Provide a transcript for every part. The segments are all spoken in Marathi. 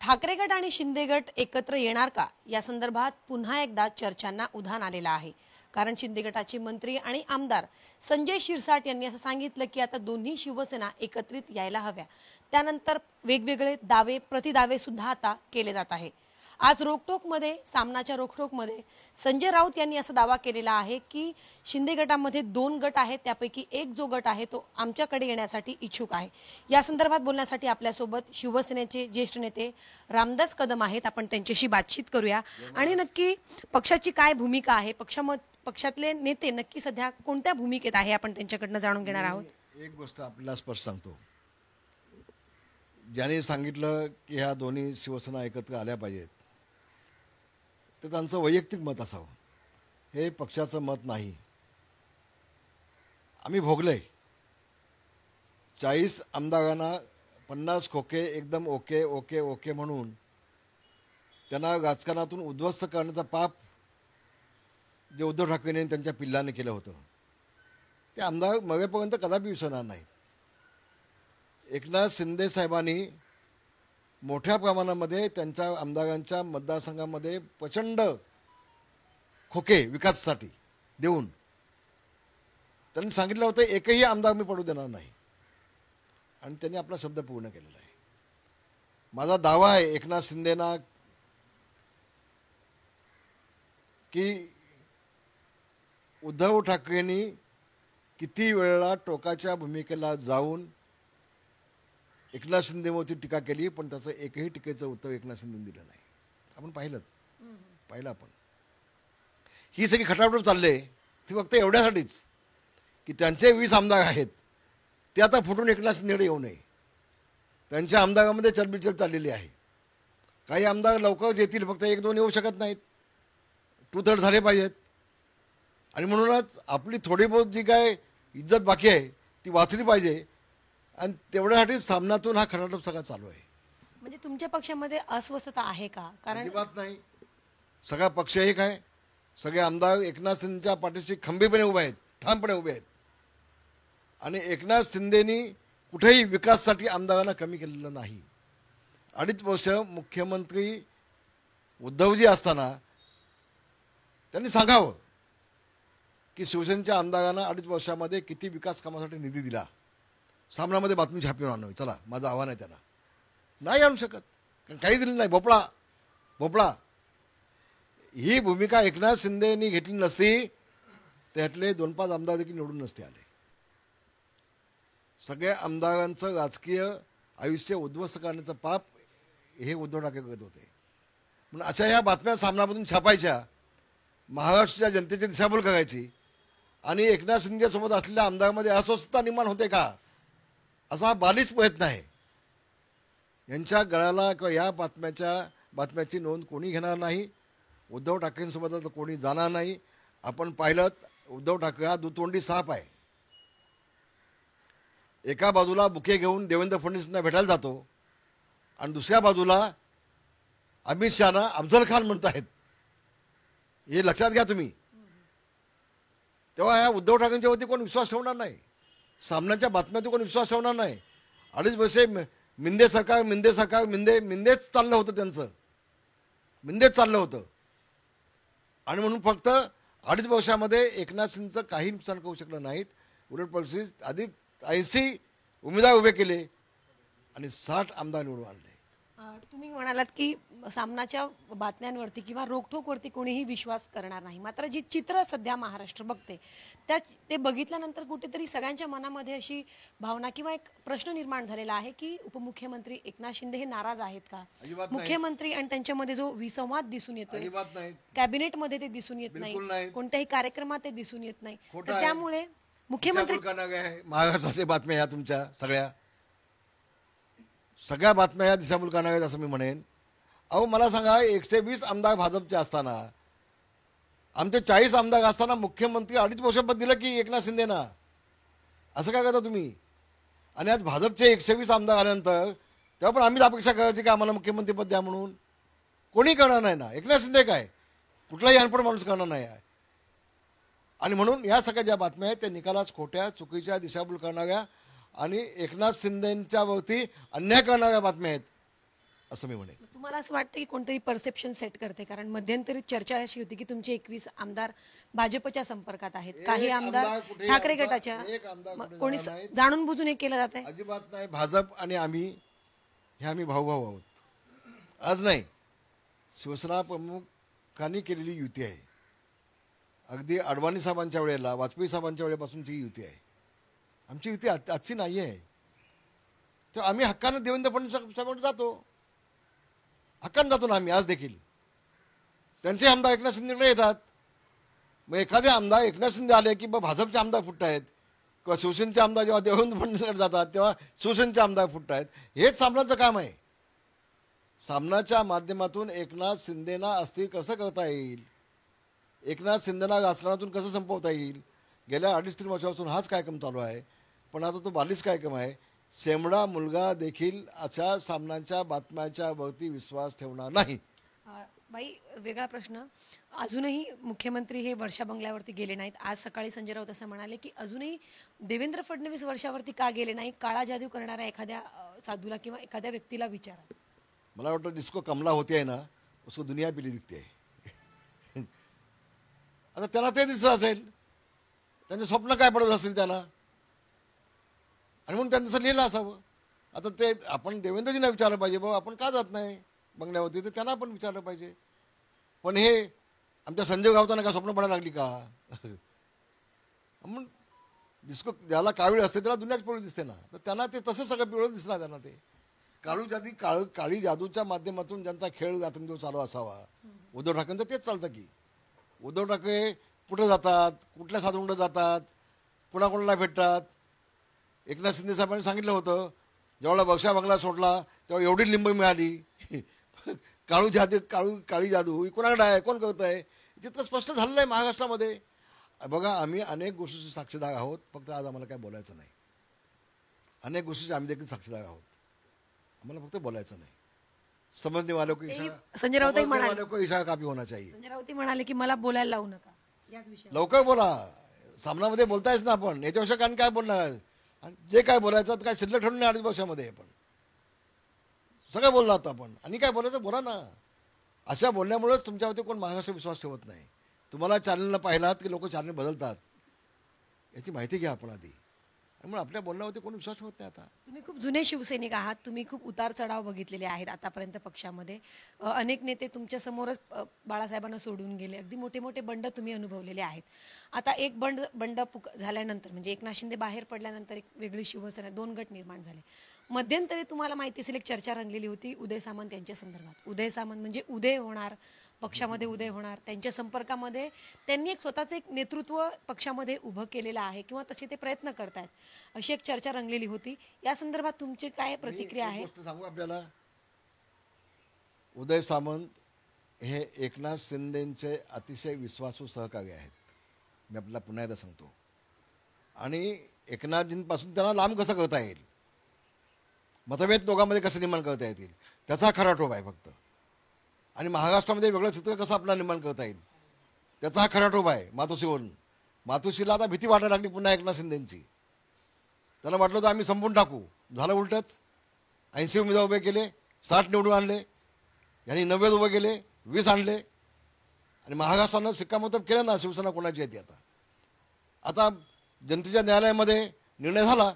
ठाकरे गट आणि शिंदे गट एकत्र येणार का या संदर्भात पुन्हा एकदा चर्चांना उधाण आलेलं आहे। कारण शिंदे गटाचे मंत्री आणि आमदार संजय शिरसाट यांनी असं सांगितलं की आता दोन्ही शिवसेना एकत्रित यायला हव्या। त्यानंतर वेगवेगळे दावे प्रतिदावे सुद्धा आता केले जात आहे। आज रोकटोकमध्ये सामनाच्या रोकटोकमध्ये संजय राऊत यांनी असा दावा केलेला आहे की शिंदे गटामध्ये 2 गट आहेत, त्यापैकी एक जो गट आहे तो आमच्याकडे येण्यासाठी इच्छुक आहे। या संदर्भात बोलण्यासाठी आपल्यासोबत शिवसेनेचे ज्येष्ठ नेते रामदास कदम आहेत। आपण त्यांच्याशी बातचीत करूया आणि नक्की पक्षाची काय भूमिका आहे, पक्षातले नेते नक्की सध्या कोणत्या भूमिकेत आहे आपण त्यांच्याकडनं जाणून घेणार आहोत। एक गोष्ट आपल्याला स्पष्ट सांगतो, ज्याने सांगितलं की ह्या दोन्ही शिवसेना एकत्र आल्या पाहिजेत ते त्यांचं वैयक्तिक मत असावं, हे पक्षाचं मत नाही। आम्ही भोगले 40 आमदारांना 50 खोके एकदम ओके ओके ओके म्हणून त्यांना राजकारणातून उद्ध्वस्त करण्याचं पाप जे उद्धव ठाकरेंनी त्यांच्या पिल्लाने केलं होतं ते आमदार मरेपर्यंत कदापि विसरणार नाहीत। एकनाथ शिंदे साहेबांनी मोठ्या प्रमाणामध्ये त्यांच्या आमदारांच्या मतदारसंघामध्ये प्रचंड खोके विकासासाठी देऊन त्यांनी सांगितलं होतं एकही आमदार मी पडू देणार नाही, आणि त्यांनी आपला शब्द पूर्ण केलेला आहे। माझा दावा आहे एकनाथ शिंदेना की उद्धव ठाकरेंनी किती वेळा टोकाच्या भूमिकेला जाऊन एकनाथ शिंदेवरती टीका केली, पण त्याचं एकही टीकेचं उत्तर एकनाथ शिंदेने दिलं नाही। आपण पाहिलं आपण ही सगळी खटापट चालले ती फक्त एवढ्यासाठीच की त्यांचे 20 आमदार आहेत ते आता फुटून एकनाथ शिंदेकडे येऊ नये। त्यांच्या आमदारामध्ये चलबिचल चाललेली आहे। काही आमदार लवकरच येतील, फक्त 1-2 येऊ शकत नाहीत, 2/3 झाले पाहिजेत। आणि म्हणूनच आपली थोडी बहुत जी काय इज्जत बाकी आहे ती वाचली पाहिजे, आणि तेवढ्यासाठी सामनातून हा खटाटोप सगळा चालू आहे। म्हणजे तुमच्या पक्षामध्ये अस्वस्थता आहे का? कारण अजिबात नाही, सगळा पक्ष एक आहे, सगळे आमदार एकनाथ शिंदेच्या पाठीशी खंबीरपणे उभे आहेत, ठामपणे उभे आहेत। आणि एकनाथ शिंदेनी कुठेही विकासासाठी आमदारांना कमी केलेलं नाही। 2.5 वर्ष मुख्यमंत्री उद्धवजी असताना त्यांनी सांगावं की शिवसेनेच्या आमदारांना 2.5 वर्षामध्ये किती विकास कामासाठी निधी दिला। सामनामध्ये बातमी छापून आणावी, चला माझं आव्हान आहे त्याला, नाही आणू शकत, कारण काही दिलं नाही, भोपळा। ही भूमिका एकनाथ शिंदेनी घेतली नसती त्यातले 2-5 आमदार देखील निवडून नसते आले। सगळ्या आमदारांचं राजकीय आयुष्य उद्ध्वस्त करण्याचं पाप हे उद्धव ठाकरे करत होते। म्हणून अशा ह्या बातम्या सामनामधून छापायच्या, महाराष्ट्राच्या जनतेची दिशाभूल करायची, आणि एकनाथ शिंदेसोबत असलेल्या आमदारांमध्ये अस्वस्थता निर्माण होते का असा हा बालिश प्रयत्न आहे। यांच्या गळाला किंवा या बातम्याची नोंद कोणी घेणार नाही, उद्धव ठाकरेंसोबत कोणी जाणार नाही। आपण पाहिलं उद्धव ठाकरे हा दुतोंडी साप आहे। एका बाजूला बुके घेऊन देवेंद्र फडणवीसांना भेटायला जातो आणि दुसऱ्या बाजूला अमित शहाना अफजल खान म्हणतायत, हे लक्षात घ्या तुम्ही। तेव्हा ह्या उद्धव ठाकरेंच्या वरती कोण विश्वास ठेवणार नाही, सामन्याच्या बातम्यातून कोण विश्वास ठेवणार नाही। 2.5 वर्षे मिंदेच चाललं होतं, त्यांचं मिंदेच चाललं होतं, आणि म्हणून फक्त 2.5 वर्षामध्ये एकनाथ शिंदेचं काही नुकसान करू शकलं नाहीत। उलट परिस्थितीत अधिक 80 उमेदवार उभे केले आणि 60 आमदार निवडून आणले। तुम्ही म्हणालात की सामनाच्या बातम्यांवरती किंवा रोकठोकवरती कोणीही विश्वास करणार नाही, मात्र जी चित्र सध्या महाराष्ट्र बघते ते बघितल्यानंतर कुठेतरी सगळ्यांच्या मनामध्ये अशी भावना किंवा एक प्रश्न निर्माण झालेला आहे की उपमुख्यमंत्री एकनाथ शिंदे हे नाराज आहेत का? मुख्यमंत्री आणि त्यांच्यामध्ये जो विसंवाद दिसून येतोय, कॅबिनेटमध्ये ते दिसून येत नाही, कोणत्याही कार्यक्रमात ते दिसून येत नाही, तर त्यामुळे मुख्यमंत्री महाराष्ट्राच्या बातम्या ह्या तुमच्या सगळ्या बातम्या ह्या दिशाभूल करणार आहेत असं मी म्हणेन। अहो मला सांगा, 120 आमदार भाजपचे असताना, आमचे 40 आमदार असताना मुख्यमंत्री 2.5 वर्षपद दिलं की एकनाथ शिंदेना, असं काय करता तुम्ही? आणि आज भाजपचे 120 आमदार आल्यानंतर तेव्हा पण आम्हीच अपेक्षा करायची की आम्हाला मुख्यमंत्रीपद द्या म्हणून, कोणी करणार नाही ना। एकनाथ शिंदे काय कुठलाही अनपढ माणूस करणार नाही आहे। आणि म्हणून या सगळ्या ज्या बातम्या आहेत त्या निकालाच खोट्या, चुकीच्या, दिशाभूल करणाऱ्या आणि एकनाथ शिंदेंच्या वरती अन्याय करणाऱ्या बातम्या आहेत असं मी म्हणेन. तुम्हाला असं वाटतं की कोणतरी परसेप्शन सेट करते? कारण मध्यंतरी चर्चा अशी होती की तुमचे 21 आमदार भाजपच्या संपर्कात आहेत, काही एक आमदार आमदार कुठे ठाकरे आमदार- गटाच्या. एक आमदार मग कुठे कोणी जाणार नाहीत. जाणून बुजून हे केलं जात आहे? अजिबात नाही. भाजप आणि आम्ही हे आम्ही भाऊ आहोत. आज नाही, शिवसेना प्रमुखांनी केलेली युती आहे. अगदी अडवाणी साहेबांच्या वेळेला, वाजपेयी साहेबांच्या वेळेपासूनची ही युती आहे. आमची युती आजची नाही आहे. तर आम्ही हक्कानं देवेंद्र फडणवीस साहेबांकडे जातो, हक्कानं जातो ना आम्ही आज देखील. त्यांचे आमदार एकनाथ शिंदेकडे येतात. मग एखादे आमदार एकनाथ शिंदे आले की भाजपचे आमदार फुटत आहेत, किंवा शिवसेनेचे आमदार जेव्हा देवेंद्र फडणवीसकडे जातात तेव्हा शिवसेनेचे आमदार फुटत आहेत. हेच सामनाचं काम आहे. सामनाच्या माध्यमातून एकनाथ शिंदेना अस्थिर कसं करता येईल, एकनाथ शिंदेना राजकारणातून कसं संपवता येईल. गेल्या 2.5-3 वर्षापासून हाच कार्यक्रम चालू आहे. पण आता तो बालिश कार्यक्रम आहे. शेमडा मुलगा देखील अशा सामन्यांच्या बातम्यांच्या वरती विश्वास ठेवणार नाही. बाई, वेगळा प्रश्न. अजूनही मुख्यमंत्री हे वर्षा बंगल्यावरती गेले नाहीत. आज सकाळी संजय राऊत असं म्हणाले की अजूनही देवेंद्र फडणवीस वर्षावरती का गेले नाही? काळा जादू करणाऱ्या एखाद्या साधूला किंवा एखाद्या व्यक्तीला विचारा. मला वाटतं जिसको कमला होती आहे ना, उसको दुनिया पिली दिखते आहे. आता त्यांना ते दिसत असेल, त्यांचे स्वप्न काय पडत असेल त्यांना, आणि म्हणून त्यांनी तसं लिहिलं असावं. आता ते आपण देवेंद्रजींना विचारलं पाहिजे, बाबा आपण का जात नाही बंगल्यावरती, तर त्यांना पण विचारलं पाहिजे. पण हे आमच्या संजय गावताना का स्वप्न पडायला लागली का? म्हणून जिसको ज्याला काळी असते त्याला दुनियाच पिवळी दिसते ना, तर त्यांना ते तसं सगळं पिवळं दिसणार. त्यांना ते काळी जादूच्या माध्यमातून ज्यांचा खेळ रात्रंदिवस चालू असावा, उद्धव ठाकरेंचं तेच चालतं की. उद्धव ठाकरे कुठं जातात, कुठल्या साधूंकडे जातात, कोणाकोणाला भेटतात. एकनाथ शिंदे साहेबांनी सांगितलं होतं, जेवढा बक्षा बंगला सोडला तेव्हा एवढी लिंब मिळाली. काळी जादू ही कोणाकडे आहे, कोण करत आहे, चित्र स्पष्ट झालेलं आहे महाराष्ट्रामध्ये. बघा, आम्ही अनेक गोष्टीचे साक्षीदार आहोत, फक्त आज आम्हाला काय बोलायचं नाही. अनेक गोष्टीचे आम्ही देखील साक्षीदार आहोत, आम्हाला फक्त बोलायचं नाही. समझने वालों को संजय राऊत इशारा काफी होना चाहिए. संजय राऊत म्हणाले की मला बोलायला लावू नका याच विषयावर. लवकर बोला, सामनामध्ये बोलतायच ना आपण. याच्यापेक्षा कारण काय बोलणार, आणि जे काय बोलायचं काय शिल्लक ठेवून नाही 2.5 वर्षामध्ये. आपण सगळं बोललो आता आपण, आणि काय बोलायचं बोला ना. अशा बोलण्यामुळेच तुमच्यावरती कोण महाराष्ट्र विश्वास ठेवत नाही. तुम्हाला चॅनलला पाहिलात की लोक चॅनल बदलतात, याची माहिती घ्या आपण आधी. त्यामुळे आपल्या बोलण्यावरती कोण विश्वास ठेवत नाही. आता तुम्ही खूप जुने शिवसैनिक आहात, तुम्ही खूप उतार चढाव बघितलेले आहेत आतापर्यंत पक्षामध्ये. अनेक नेते तुमच्या समोरच बाळासाहेबांना सोडून गेले, अगदी मोठे मोठे बंड तुम्ही अनुभवलेले आहेत. आता एक बंड झाल्यानंतर म्हणजे एकनाथ शिंदे बाहेर पडल्यानंतर एक वेगळी शिवसेना, 2 गट निर्माण झाले. मध्यंतरी तुम्हाला माहिती असेल एक चर्चा रंगलेली होती उदय सामंत यांच्या संदर्भात. उदय सामंत म्हणजे उदय होणार, पक्षामध्ये उदय होणार, त्यांच्या संपर्कामध्ये त्यांनी एक स्वतःचं एक नेतृत्व पक्षामध्ये उभं केलेलं आहे किंवा तसे ते प्रयत्न करतायत, अशी एक चर्चा रंगलेली होती. या संदर्भात तुमची काय प्रतिक्रिया आहे? सांगू आपल्याला, उदय सामंत हे एकनाथ शिंदेचे अतिशय विश्वासू सहकारी आहेत. मी आपल्याला पुन्हा एकदा सांगतो. आणि एकनाथजींपासून त्यांना लांब कसं करता येईल, मतभेद दोघांमध्ये कसं निर्माण करता येतील, त्याचा खरा टोप आहे फक्त. आणि महाराष्ट्रामध्ये वेगळं चित्र कसं आपल्याला निर्माण करता येईल, त्याचा हा खरा टोप आहे. मातोश्रीवरून, मातोश्रीला आता भीती वाटायला लागली पुन्हा एकनाथ शिंदेची. त्याला वाटलं तर आम्ही संपून टाकू, झालं उलटच. 80 उमेदवार उभे केले, 60 निवडून आणले. यांनी 90 उभे केले, 20 आणले. आणि महाराष्ट्रानं शिक्कामोर्तब केलं ना शिवसेना कोणाची येते. आता जनतेच्या न्यायालयामध्ये निर्णय झाला.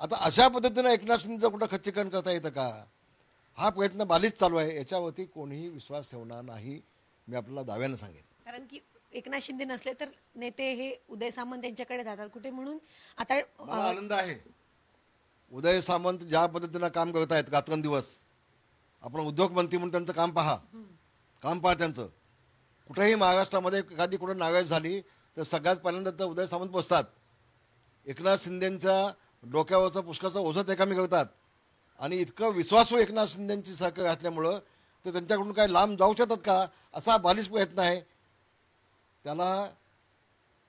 आता अशा पद्धतीनं एकनाथ शिंदेचं कुठं खच्चीकरण करता येतं का, हा प्रयत्न बालिश चालू आहे. याच्यावरती कोणीही विश्वास ठेवणार नाही, मी आपल्याला दाव्यानं सांगेन. कारण की एकनाथ शिंदे नसले तर नेते हे उदय सामंत यांच्याकडे जातात कुठे, म्हणून आता मला आनंद आहे. उदय सामंत ज्या पद्धतीनं काम करतायत रात्रंदिवस, आपण उद्योगमंत्री म्हणून त्यांचं काम पहा त्यांचं. कुठेही महाराष्ट्रामध्ये एखादी कुठं नाराज झाली तर सगळ्यात पहिल्यांदा तर उदय सामंत पोचतात. एकनाथ शिंदेंच्या डोक्यावरचं पुष्काचं ओझं ते कमी करतात. आणि इतकं विश्वासू एकनाथ शिंदेंची सहकार्य असल्यामुळं तर त्यांच्याकडून काय लांब जाऊ शकतात का, असा बालिश प्रयत्न आहे. त्याला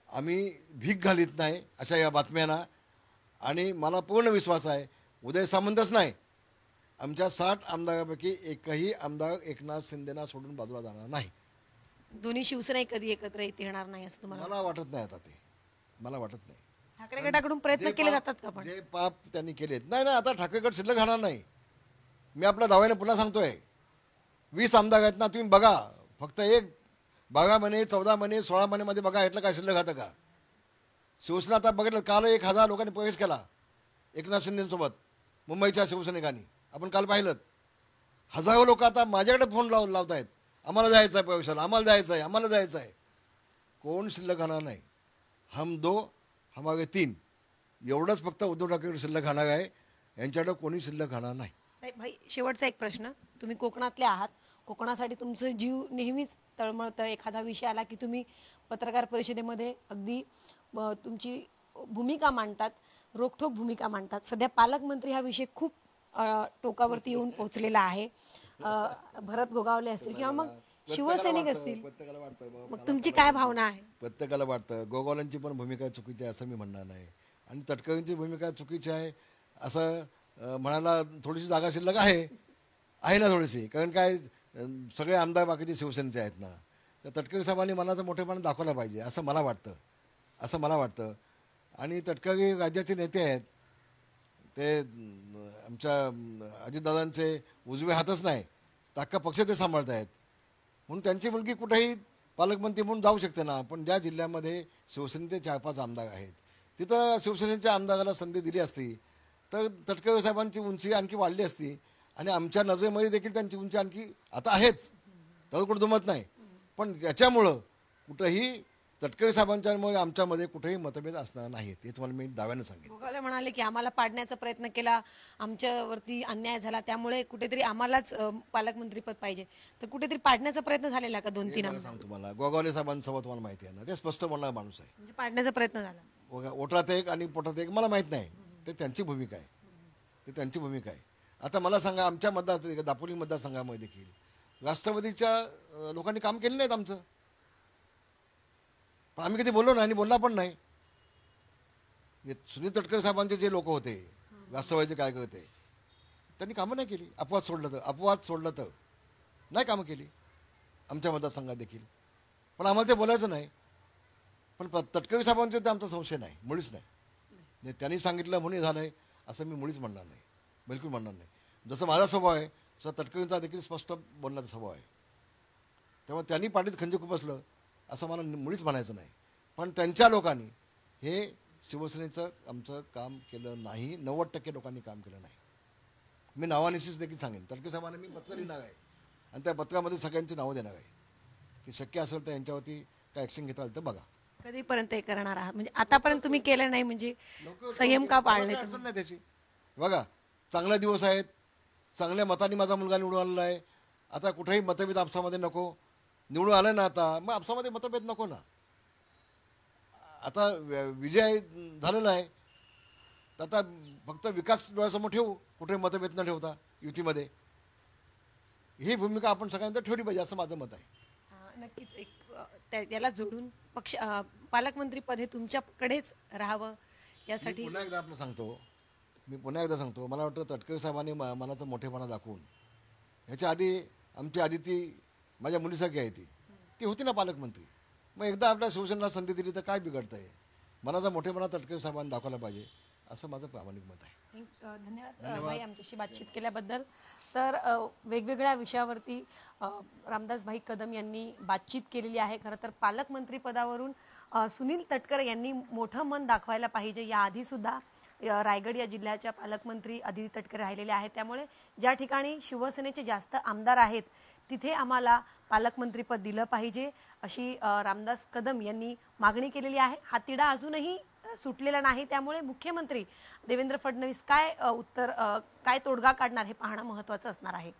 आम्ही भीक घालीत नाही अशा या बातम्यांना. आणि मला पूर्ण विश्वास आहे उदय सामंतच नाही, आमच्या 60 आमदारांपैकी एकही आमदार एकनाथ शिंदेना सोडून बाजूला जाणार नाही. दोन्ही शिवसेना कधी एकत्र येणार नाही असं तुम्हाला मला वाटत नाही. आता ते मला वाटत नाही. ठाकरे गटाकडून प्रयत्न केले जातात का? पण जे पाप त्यांनी केलेत, नाही आता ठाकरे गट शिल्लक राहणार नाही. मी आपल्या दाव्याने पुन्हा सांगतोय, 20 आमदार आहेत ना, तुम्ही बघा. फक्त एक 12 महिने, 14 महिने, 16 महिन्यामध्ये बघा यातलं काय शिल्लक होतं का? शिवसेना आता बघितलं, काल 1,000 लोकांनी प्रवेश केला एकनाथ शिंदेसोबत मुंबईच्या शिवसैनिकांनी. आपण काल पाहिलं. हजारो लोक आता माझ्याकडे फोन लावतायत, आम्हाला जायचं आहे प्रवेशाला, आम्हाला जायचं आहे, आम्हाला जायचं आहे. कोण शिल्लक राहणार नाही. हम दो हमारे तीन, एवढंच फक्त उद्धव ठाकरे शिल्लक राहणार आहे. यांच्याकडे कोणी शिल्लक राहणार नाही. नाही भाई, शेवटचा एक प्रश्न. तुम्ही कोकणातले आहात, कोकणासाठी तुमचं जीव नेहमीच तळमळतं. एखादा विषय आला की तुम्ही पत्रकार परिषदेमध्ये अगदी तुमची भूमिका मांडतात, रोखठोक भूमिका मांडतात. सध्या पालकमंत्री हा विषय खूप टोकावरती येऊन पोहोचलेला आहे. भरत गोगावले असतील किंवा मग शिवसैनिक असतील, मग तुमची काय भावना आहे? प्रत्येकाला वाटतं गोगावलेंची पण भूमिका चुकीची आहे असं मी म्हणणार नाही, आणि तटकरेंची भूमिका चुकीची आहे असं म्हणायला थोडीशी जागा शिल्लक आहे ना थोडीशी. कारण काय, सगळे आमदार बाकीचे शिवसेनेचे आहेत ना. तर तटकरे साहेबांनी मनाचा मोठेपणा दाखवला पाहिजे असं मला वाटतं. आणि तटकरे राज्याचे नेते आहेत, ते आमच्या अजितदादांचे उजवे हातच नाही, तर अख्खा पक्ष ते सांभाळत आहेत. म्हणून त्यांची मुलगी कुठेही पालकमंत्री म्हणून जाऊ शकते ना. पण ज्या जिल्ह्यामध्ये शिवसेनेचे 4-5 आमदार आहेत, तिथं शिवसेनेच्या आमदाराला संधी दिली असती तर तटकरे साहेबांची उंची आणखी वाढली असती. आणि आमच्या नजरेमध्ये देखील त्यांची उंची आणखी आता आहेच, तर कुठं दुमत नाही. पण याच्यामुळं कुठंही तटकरे साहेबांच्यामुळे आमच्यामध्ये कुठेही मतभेद असणार नाहीत, हे तुम्हाला मी दाव्यानं सांगेन. गोगावले म्हणाले की आम्हाला पाडण्याचा प्रयत्न केला, आमच्यावरती अन्याय झाला, त्यामुळे कुठेतरी आम्हालाच पालकमंत्री पद पाहिजे. तर कुठेतरी पाडण्याचा प्रयत्न झालेला का 2-3 आमदार? सांगतो तुम्हाला, गोगावले साहेबांसोबत तुम्हाला माहिती आहे ना, ते स्पष्ट बोलणारा माणूस आहे. म्हणजे पाडण्याचा प्रयत्न झाला. ओटात एक आणि पोटात एक मला माहीत नाही, ते त्यांची भूमिका आहे. आता मला सांगा, आमच्या मतदार दापोली मतदारसंघामध्ये देखील राष्ट्रवादीच्या लोकांनी काम केलं नाहीत आमचं, पण आम्ही कधी बोललो नाही आणि बोलला पण नाही. सुनील तटकरे साहेबांचे जे लोक होते राष्ट्रवादीचे कार्यकर्ते, त्यांनी कामं नाही केली. अपवाद सोडलं तर नाही कामं केली आमच्या मतदारसंघात देखील. पण आम्हाला ते बोलायचं नाही. पण तटकरे साहेबांचे ते आमचा संशय नाही, मुळीच नाही. त्यांनी सांगितलं म्हणून झालंय असं मी मुळीच म्हणणार नाही, बिलकुल म्हणणार नाही. जसं माझा स्वभाव आहे तसं तटकरेंचा देखील स्पष्ट बोलण्याचा स्वभाव आहे. त्यामुळे त्यांनी पाठीत खंजीर खुपसलं असं मला मुळीच म्हणायचं नाही. पण त्यांच्या लोकांनी हे शिवसेनेचं आमचं काम केलं नाही. 90% लोकांनी काम केलं नाही. मी नावानिशीच देखील सांगेन, तटकरे साहेबांना मी पत्र लिहिणार आहे आणि त्या पत्रामध्ये सगळ्यांची नावं देणार आहे की शक्य असेल तर यांच्यावरती काय ॲक्शन घेता आलं तर बघा. कधीपर्यंत हे करणार आहात? म्हणजे आतापर्यंत तुम्ही केलं नाही, म्हणजे संयम का पाळले? अडचण नाही त्याची. बघा, चांगले दिवस आहेत, चांगल्या मतांनी माझा मुलगा निवडून आलेला आहे. आता कुठेही मतभेद आपसामध्ये नको. निवडून आलं ना, आता मग आपसामध्ये मतभेद नको ना. आता विजय झालेला आहे, तर आता फक्त विकास डोळ्यासमोर ठेवू, कुठे मतभेद न ठेवता युतीमध्ये. ही भूमिका आपण सगळ्यांना ठेवली पाहिजे असं माझं मत आहे. नक्कीच. याला जोडून पालकमंत्री पद हे तुमच्याकडेच राहावं यासाठी मी पुन्हा एकदा सांगतो, मला वाटतं तटकरे साहेबांनी मनाचा मोठेपणा दाखवून, ह्याच्या आधी आमची आदिती माझ्या मुलीसारखी आहे, ती होती ना पालकमंत्री. मग एकदा आपल्या शिवसेनेला संधी दिली तर काय बिघडतंय? मनाचा मोठेपणा तटकरे साहेबांनी दाखवला पाहिजे असं माझं प्रामाणिक मत आहे. धन्यवाद भाई आमच्याशी बातचीत केल्याबद्दल. तर वेगवेगळ्या विषयावरती रामदास भाई कदम यांनी बातचीत केलेली आहे. खरं तर पालकमंत्री पदावरून सुनील तटकरे यांनी मोठं मन दाखवायला पाहिजे. याआधी सुद्धा रायगड या जिल्ह्याच्या पालकमंत्री अदिती तटकरे राहिलेले आहेत. त्यामुळे ज्या ठिकाणी शिवसेनेचे जास्त आमदार आहेत तिथे आम्हाला पालकमंत्रीपद दिलं पाहिजे अशी रामदास कदम यांनी मागणी केलेली आहे. हा तिढा अजूनही सुटलेला नाही. त्यामुळे मुख्यमंत्री देवेंद्र फडणवीस काय तोडगा काढणार हे पाहणं महत्त्वाचं असणार आहे.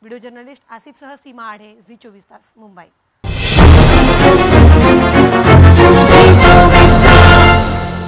व्हिडिओ जर्नलिस्ट आसिफसह सीमा आढे, झी 24 तास, मुंबई.